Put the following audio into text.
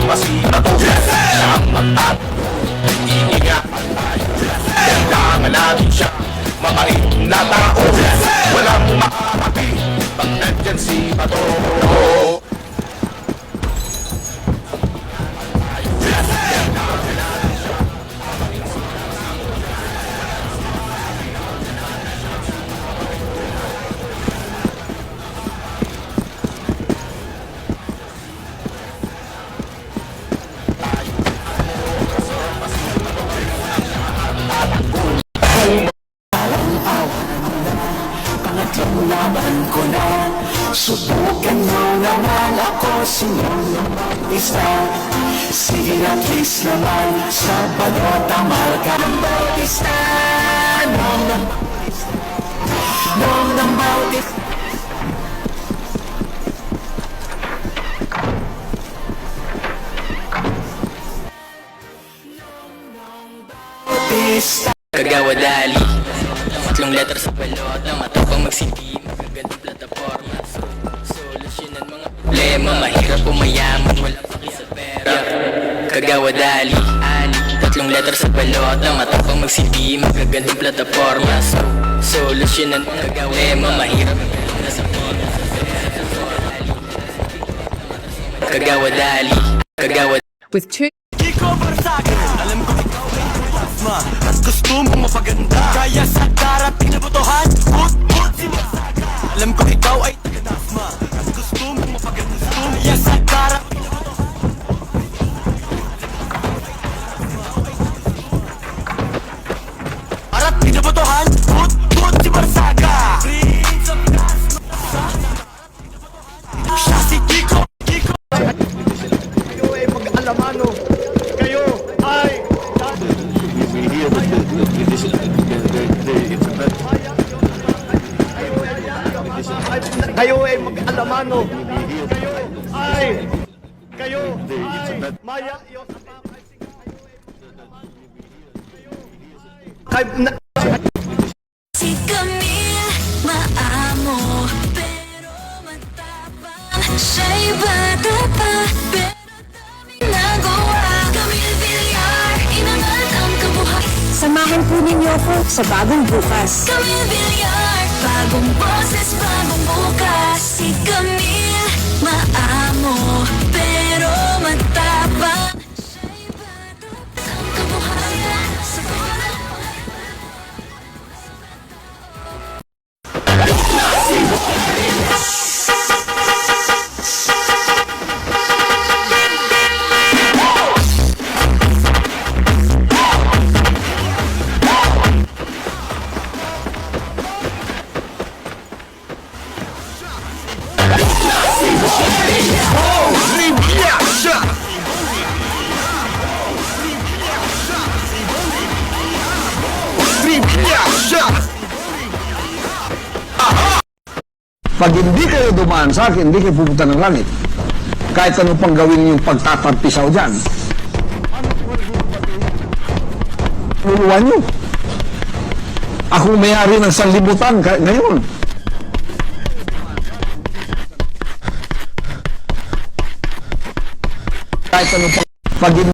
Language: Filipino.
masirato. Siyang magtato, iingat tayo. Kailangan natin siya, mabait na tao. Walang makakapit pag nandyan si Bato. Laban ko na, subukan mo naman ako, sinyong naman isa. Sige na please naman, sa balota marka ng Bautista. Nong ng Bautista. Kagawa dali, tatlong letter sa balota, matapang magsilbi, magagandang plataforma. Solusyonan mga problema, mahirap o mayaman, walang paki sa pera. Kagawa dali, tatlong letter sa balota, matapang magsilbi, magagandang plataforma. Solusyonan mga problema, mahirap na sa pera. Kagawa dali, kagawa with two. Ikaw Barsaga, alam ko ikaw ay plasma at gusto mong mapaganda. Kaya sa darating na botohan, put si Barsaga. Alam ko ikaw ay taga-dasma at gusto mong mapaganda. Kaya sa darating na botohan, darating na botohan, put si Barsaga. Prince of Dasma, siya si Kiko. Kayo ay mag-alamano. Kayo ay mag-alamano. Kayo ay maya Si Camille, maamo, pero matapang. Siya'y bata pa, pero daming nagawa. Camille Villar, inangat ang kabuhay. Samahan po ninyo ako sa bagong bukas. Camille Villar, bagong boses, bagong bukas. Si Camille, maamo, pero matapang. Siya'y bata pa, ang kabuhayan sa bola. Pag hindi kayo dumaan sa akin, hindi kayo pupunta ng langit. Kahit ano pang gawin yung pagtatampisaw dyan. Luluwan nyo. Ako may-ari ng sanlibutan ngayon. Kahit ano pang...